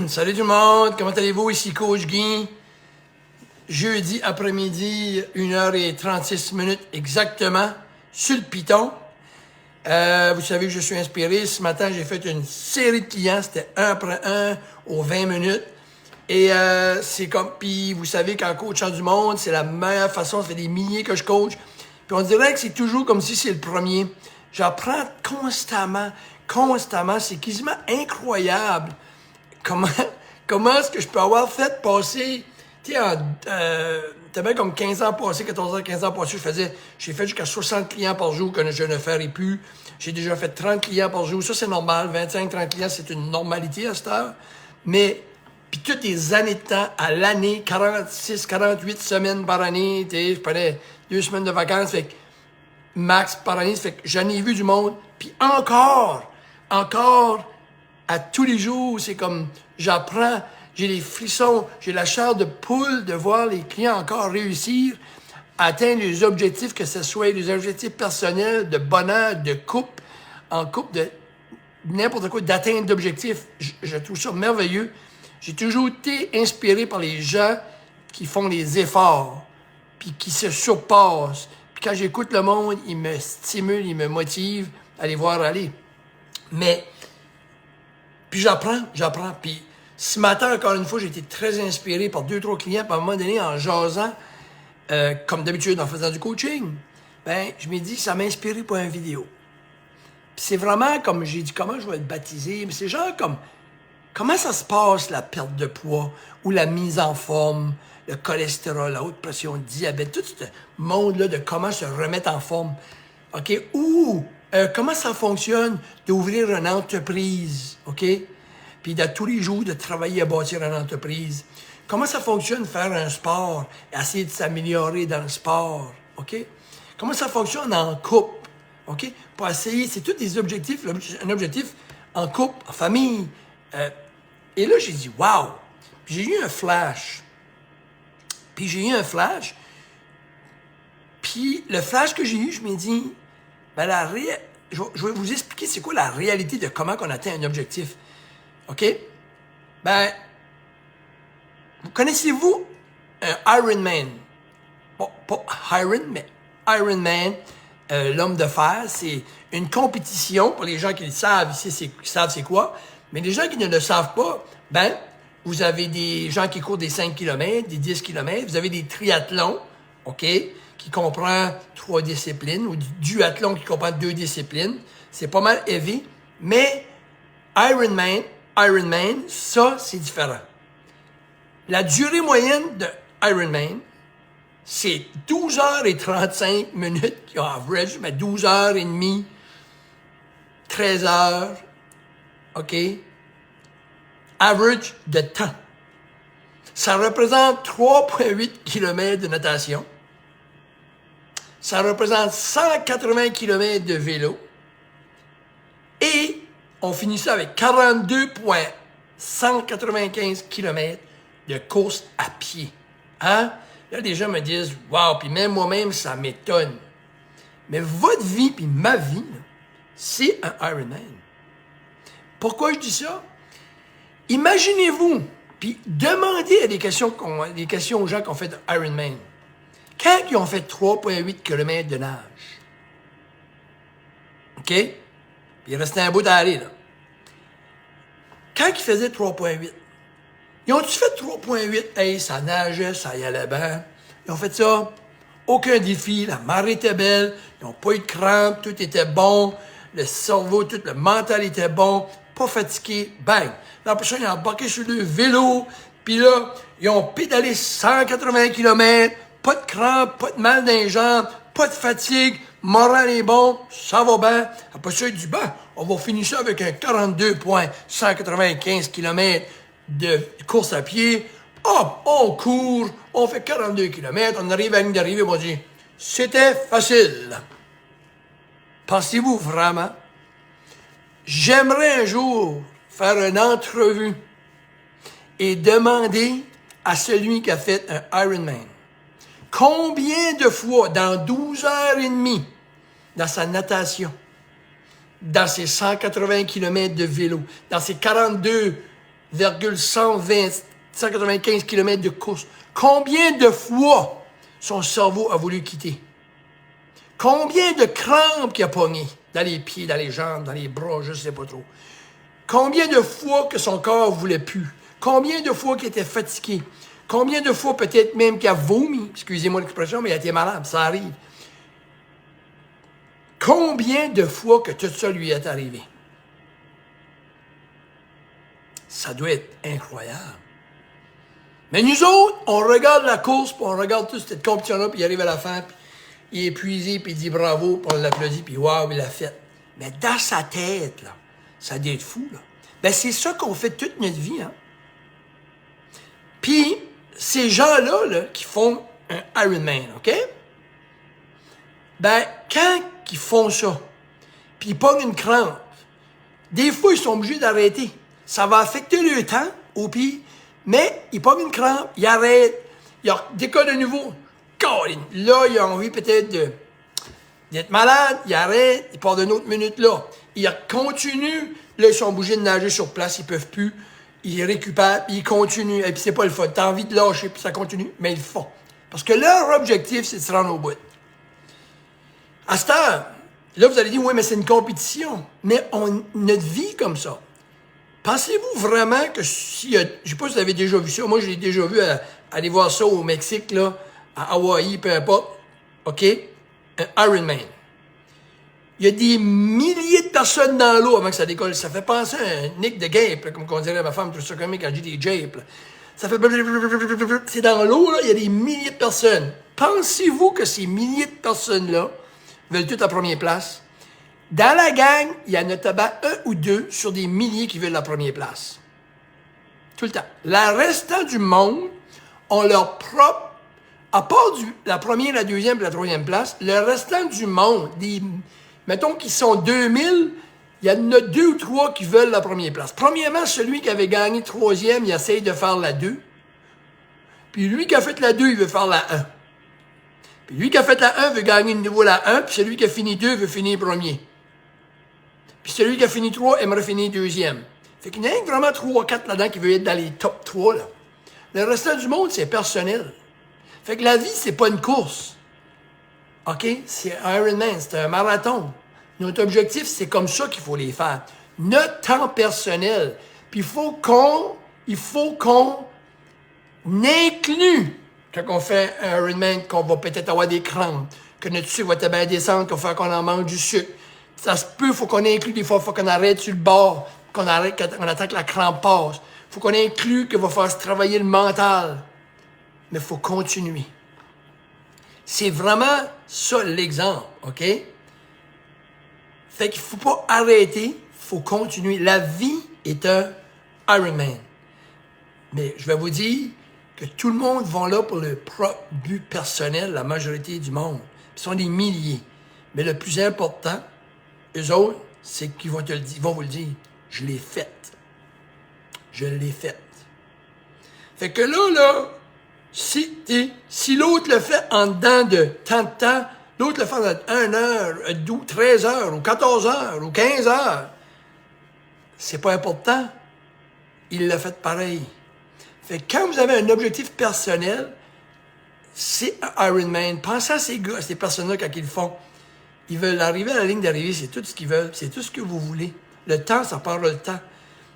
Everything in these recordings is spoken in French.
Salut tout le monde, comment allez-vous? Ici Coach Guy. Jeudi après-midi, 1h36 exactement, sur le Python. Vous savez que je suis inspiré. Ce matin, j'ai fait une série de clients. C'était un après un aux 20 minutes. Et c'est comme, puis vous savez qu'en coachant du monde, c'est la meilleure façon. Ça fait des milliers que je coach. Puis on dirait que c'est toujours comme si c'est le premier. J'apprends constamment. C'est quasiment incroyable. Comment est-ce que je peux avoir fait passer, tu sais, t'as bien comme 15 ans passés, 14 ans, 15 ans passés, j'ai fait jusqu'à 60 clients par jour que je ne ferai plus. J'ai déjà fait 30 clients par jour. Ça, c'est normal. 25-30 clients, c'est une normalité à cette heure. Mais, puis toutes les années de temps, à l'année, 46, 48 semaines par année, tu sais, je prenais 2 semaines de vacances, fait que max par année, ça fait que j'en ai vu du monde. Puis encore, à tous les jours, c'est comme, j'apprends, j'ai les frissons, j'ai la chair de poule de voir les clients encore réussir à atteindre les objectifs, que ce soit des objectifs personnels, de bonheur, de couple, en couple, de n'importe quoi, d'atteindre d'objectifs. Je trouve ça merveilleux. J'ai toujours été inspiré par les gens qui font les efforts, puis qui se surpassent. Puis quand j'écoute le monde, ils me stimulent, ils me motivent à les voir aller. Mais, puis j'apprends. Puis ce matin, encore une fois, j'ai été très inspiré par 2-3 clients. Puis à un moment donné, en jasant, comme d'habitude, en faisant du coaching, ben, je me dis, ça m'a inspiré pour une vidéo. Puis c'est vraiment comme, j'ai dit, comment je vais le baptiser? Mais c'est genre comme, comment ça se passe, la perte de poids, ou la mise en forme, le cholestérol, la haute pression, le diabète, tout ce monde-là de comment se remettre en forme. OK? Ou comment ça fonctionne d'ouvrir une entreprise, OK? Puis de tous les jours de travailler à bâtir une entreprise. Comment ça fonctionne faire un sport, essayer de s'améliorer dans le sport, OK? Comment ça fonctionne en couple, OK? Pour essayer, c'est tous des objectifs, un objectif en couple, en famille. Et là, j'ai dit, wow! Puis j'ai eu un flash. Puis le flash que j'ai eu, je me dis, ben je vais vous expliquer c'est quoi la réalité de comment on atteint un objectif. OK? Ben, connaissez-vous un Ironman? Bon, pas Iron, mais Ironman, l'homme de fer, c'est une compétition, pour les gens qui le savent ici, savent c'est quoi, mais les gens qui ne le savent pas, ben, vous avez des gens qui courent des 5 km, des 10 km, vous avez des triathlons, OK, qui comprend 3 disciplines, ou du duathlon qui comprend 2 disciplines. C'est pas mal heavy, mais Ironman, ça, c'est différent. La durée moyenne de Ironman, c'est 12h35 minutes, qui ont average, mais 12h30, 13h, OK? Average de temps. Ça représente 3,8 km de natation. Ça représente 180 km de vélo. Et on finit ça avec 42,195 km de course à pied. Hein? Là, des gens me disent, wow, puis même moi-même, ça m'étonne. Mais votre vie, puis ma vie, c'est un Ironman. Pourquoi je dis ça? Imaginez-vous, puis demandez des questions aux gens qui ont fait Ironman. Quand ils ont fait 3,8 km de nage, OK? Puis il restait un bout à aller, là. Quand ils faisaient 3,8, ils ont-tu fait 3,8? Hey, ça nageait, ça y allait bien. Ils ont fait ça. Aucun défi, la marée était belle, ils n'ont pas eu de crampes, tout était bon, le cerveau, tout le mental était bon, pas fatigué, bang. La prochaine, ils ont embarqué sur le vélo, puis là, ils ont pédalé 180 km, pas de crampes, pas de mal dans les jambes, pas de fatigue, moral est bon, ça va bien. Après ça, ils disent, ben, on va finir ça avec un 42,195 km de course à pied. Hop, on court, on fait 42 km, on arrive à la ligne d'arrivée, on dit, c'était facile. Pensez-vous vraiment? J'aimerais un jour faire une entrevue et demander à celui qui a fait un Ironman combien de fois dans 12h30 dans sa natation, dans ses 180 km de vélo, dans ses 42 195 km de course. Combien de fois son cerveau a voulu quitter? Combien de crampes qu'il a pogné dans les pieds, dans les jambes, dans les bras, je ne sais pas trop. Combien de fois que son corps ne voulait plus? Combien de fois qu'il était fatigué? Combien de fois peut-être même qu'il a vomi? Excusez-moi l'expression, mais il a été malade, ça arrive. Combien de fois que tout ça lui est arrivé? Ça doit être incroyable. Mais nous autres, on regarde la course, puis on regarde toute cette compétition-là, puis il arrive à la fin, puis il est épuisé, puis il dit bravo, puis on l'applaudit, puis waouh, il l'a fait. Mais dans sa tête, là, ça doit être fou, là. Ben, c'est ça qu'on fait toute notre vie, hein. Puis, ces gens-là, là, qui font un Ironman, OK? Ben, quand ils font ça, puis ils pognent une crampe, des fois, ils sont obligés d'arrêter. Ça va affecter le temps, au pire, mais ils pognent une crampe, ils arrêtent, ils décollent de nouveau. Là, ils ont envie peut-être d'être malades, ils arrêtent, ils partent d'une autre minute là. Ils continuent, là, ils sont obligés de nager sur place, ils peuvent plus, ils récupèrent, puis ils continuent, et puis c'est pas le fun. T'as envie de lâcher, puis ça continue, mais ils le font. Parce que leur objectif, c'est de se rendre au bout. À cette heure, là, vous allez dire, oui, mais c'est une compétition. Mais notre vie comme ça. Pensez-vous vraiment que si, je sais pas si vous avez déjà vu ça, moi, je l'ai déjà vu aller voir ça au Mexique, là, à Hawaï, peu importe, OK? Un Ironman. Il y a des milliers de personnes dans l'eau avant que ça décolle. Ça fait penser à un Nick de Gape, là, comme on dirait à ma femme, tout ça comme quand je dis des Japes. Là. Ça fait... C'est dans l'eau, là, il y a des milliers de personnes. Pensez-vous que ces milliers de personnes-là veulent toutes la première place? Dans la gang, il y en a tabac un ou deux sur des milliers qui veulent la première place. Tout le temps. Le restant du monde ont leur propre... À part la première, la deuxième et la troisième place, le restant du monde, mettons qu'ils sont 2000, il y en a 2 ou 3 qui veulent la première place. Premièrement, celui qui avait gagné troisième, il essaye de faire la 2. Puis lui qui a fait la 2, il veut faire la 1. Puis lui qui a fait la 1 veut gagner de nouveau la 1, puis celui qui a fini 2 veut finir premier. Puis celui qui a fini 3 aimerait finir deuxième. Fait qu'il y en a vraiment 3 ou 4 là-dedans qui veulent être dans les top 3, là. Le restant du monde, c'est personnel. Fait que la vie, c'est pas une course. OK? C'est un Ironman, c'est un marathon. Notre objectif, c'est comme ça qu'il faut les faire. Notre temps personnel. Puis il faut qu'on inclue, quand on fait un Ironman, qu'on va peut-être avoir des crampes, que notre sucre va être bien descendre, qu'il faut qu'on en mange du sucre. Ça se peut, il faut qu'on inclue des fois, il faut qu'on arrête sur le bord, qu'on arrête, qu'on attend que la crampe passe. Il faut qu'on inclue qu'il va falloir se travailler le mental. Mais il faut continuer. C'est vraiment ça l'exemple, OK? Fait qu'il ne faut pas arrêter, il faut continuer. La vie est un Ironman. Mais je vais vous dire que tout le monde va là pour le propre but personnel, la majorité du monde. Ils sont des milliers. Mais le plus important, eux autres, c'est qu'ils vont te le dire, ils vont vous le dire. Je l'ai faite. Je l'ai faite. Fait que là, si l'autre le fait en dedans de tant de temps, l'autre le fait en 1 heure, 12, 13 heures, ou 14 heures, ou 15 heures, c'est pas important. Il l'a fait pareil. Fait que quand vous avez un objectif personnel, c'est un Ironman. Pensez à ces gars, à ces personnes-là quand ils le font. Ils veulent arriver à la ligne d'arrivée, c'est tout ce qu'ils veulent, c'est tout ce que vous voulez. Le temps, ça part le temps.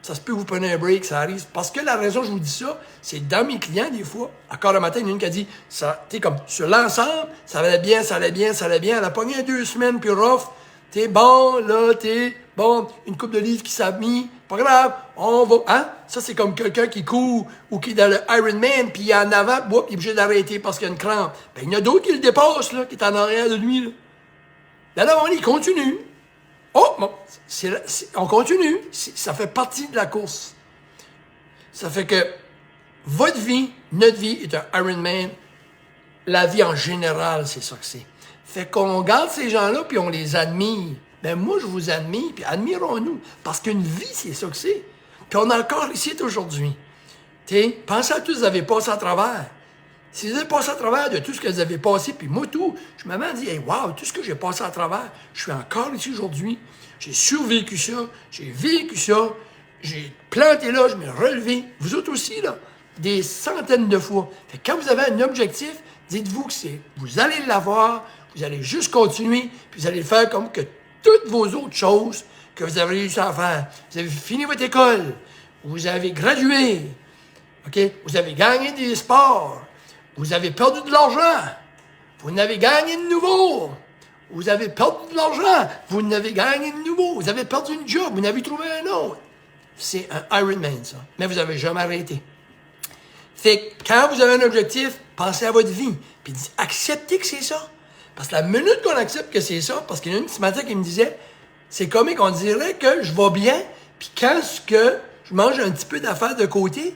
Ça se peut vous prenez un break, ça arrive. Parce que la raison que je vous dis ça, c'est dans mes clients, des fois, encore le matin, il y en a une qui a dit, ça, tu sais, comme, sur l'ensemble, ça allait bien, ça allait bien, ça allait bien. Elle a pogné 2 semaines, puis rough. T'es bon, là, bon, une coupe de livres qui s'est mis, pas grave, on va, hein? Ça, c'est comme quelqu'un qui court, ou qui est dans le Ironman, puis il est en avant, boum, il est obligé d'arrêter parce qu'il y a une crampe. Ben, il y en a d'autres qui le dépassent, là, qui est en arrière de lui, là. Là, il continue. Oh, bon, on continue. Ça fait partie de la course. Ça fait que votre vie, notre vie est un Ironman. La vie en général, c'est ça que c'est. Fait qu'on regarde ces gens-là, puis on les admire. Ben moi, je vous admire, puis admirons-nous. Parce qu'une vie, c'est ça que c'est. Puis on est encore ici aujourd'hui. Pensez à tout ce que vous avez passé à travers. Si vous avez passé à travers de tout ce que vous avez passé, puis moi tout, je me dis, hey, wow, tout ce que j'ai passé à travers, je suis encore ici aujourd'hui, j'ai survécu ça, j'ai vécu ça, j'ai planté là, je me relevé, vous autres aussi, là, des centaines de fois. Fait que quand vous avez un objectif, dites-vous que vous allez l'avoir, vous allez juste continuer, puis vous allez le faire comme que toutes vos autres choses que vous avez réussi à faire. Vous avez fini votre école, vous avez gradué, OK? Vous avez gagné des sports, vous avez perdu de l'argent, vous n'avez gagné de nouveau. Vous avez perdu de l'argent, vous n'avez gagné de nouveau. Vous avez perdu une job, vous n'avez trouvé un autre. C'est un Ironman, ça. Mais vous n'avez jamais arrêté. Fait que quand vous avez un objectif, pensez à votre vie. Puis acceptez que c'est ça. Parce que la minute qu'on accepte que c'est ça, parce qu'il y en a une ce matin qui me disait, c'est comme qu'on dirait que je vais bien, puis quand je mange un petit peu d'affaires de côté,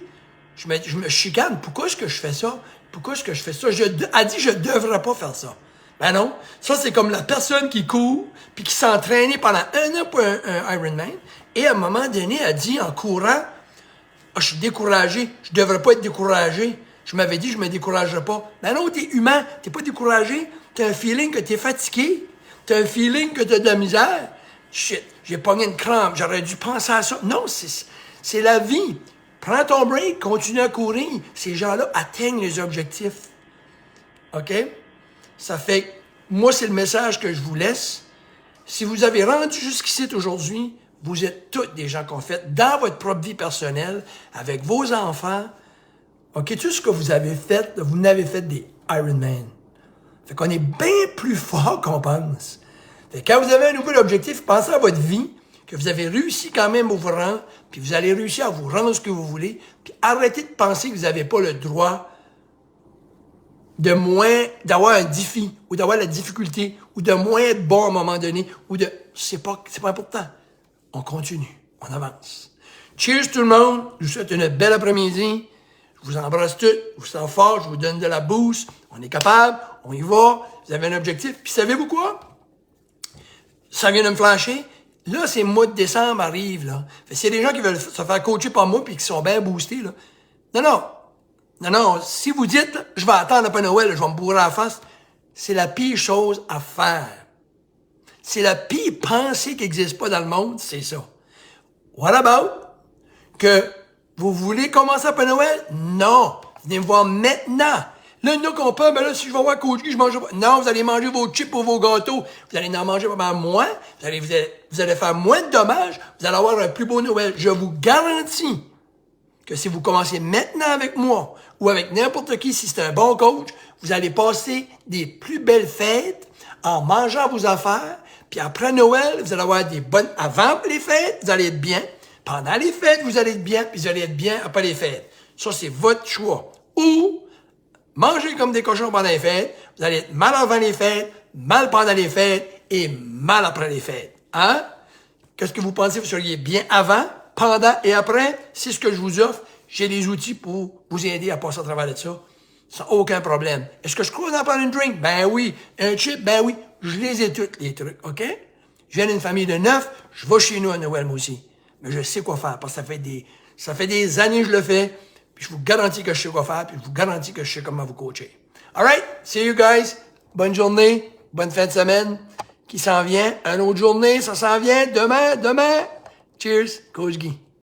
je me chicane. Pourquoi est-ce que je fais ça? Pourquoi est-ce que je fais ça? Elle dit, je devrais pas faire ça. Ben non. Ça, c'est comme la personne qui court, puis qui s'entraînait pendant 1 an pour un Ironman, et à un moment donné, elle dit en courant, « Ah, je suis découragé, je devrais pas être découragé. Je m'avais dit, je me découragerais pas. » Ben non, t'es humain, t'es pas découragé. T'as un feeling que t'es fatigué. T'as un feeling que t'as de la misère. Shit, j'ai pogné une crampe, j'aurais dû penser à ça. Non, c'est la vie. Prends ton break, continue à courir. Ces gens-là atteignent les objectifs. OK? Ça fait que, moi, c'est le message que je vous laisse. Si vous avez rendu jusqu'ici aujourd'hui, vous êtes tous des gens qui ont fait dans votre propre vie personnelle, avec vos enfants. OK, tout ce que vous avez fait, vous n'avez fait des Ironman. Fait qu'on est bien plus fort qu'on pense. Fait que quand vous avez un nouvel objectif, pensez à votre vie, que vous avez réussi quand même à vous rendre, puis vous allez réussir à vous rendre ce que vous voulez, puis arrêtez de penser que vous n'avez pas le droit d'avoir un défi, ou d'avoir la difficulté, ou de moins être bon à un moment donné, c'est pas important. On continue, on avance. Cheers tout le monde, je vous souhaite une belle après-midi, je vous embrasse tous, je vous sens fort, je vous donne de la boost, on est capable, on y va, vous avez un objectif, puis savez-vous quoi? Ça vient de me flasher, là, c'est le mois de décembre arrive, là. Fait que s'il y a des gens qui veulent se faire coacher par moi, puis qui sont bien boostés, là, non, si vous dites, je vais attendre après Noël, je vais me bourrer la face, c'est la pire chose à faire. C'est la pire pensée qui n'existe pas dans le monde, c'est ça. What about? Que vous voulez commencer après Noël? Non. Venez me voir maintenant. Là, nous qu'on peut, ben là, si je vais voir coach, je mange pas. Non, vous allez manger vos chips ou vos gâteaux. Vous allez en manger pendant moins. Vous allez faire moins de dommages. Vous allez avoir un plus beau Noël. Je vous garantis que si vous commencez maintenant avec moi ou avec n'importe qui, si c'est un bon coach, vous allez passer des plus belles fêtes en mangeant vos affaires. Puis après Noël, vous allez avoir des bonnes... Avant les fêtes, vous allez être bien. Pendant les fêtes, vous allez être bien. Puis vous allez être bien après les fêtes. Ça, c'est votre choix. Ou manger comme des cochons pendant les fêtes. Vous allez être mal avant les fêtes, mal pendant les fêtes et mal après les fêtes. Hein? Qu'est-ce que vous pensez? Vous seriez bien avant, pendant et après? C'est ce que je vous offre. J'ai des outils pour vous aider à passer à travers de ça. Sans aucun problème. Est-ce que je crois d'en prendre une drink? Ben oui. Un chip? Ben oui. Je les ai tous, les trucs, OK? Je viens d'une famille de 9, je vais chez nous à Noël, moi aussi. Mais je sais quoi faire, parce que ça fait des années que je le fais, puis je vous garantis que je sais quoi faire, puis je vous garantis que je sais comment vous coacher. Alright? See you guys. Bonne journée, bonne fin de semaine qui s'en vient. Une autre journée, ça s'en vient. Demain. Cheers, Coach Guy.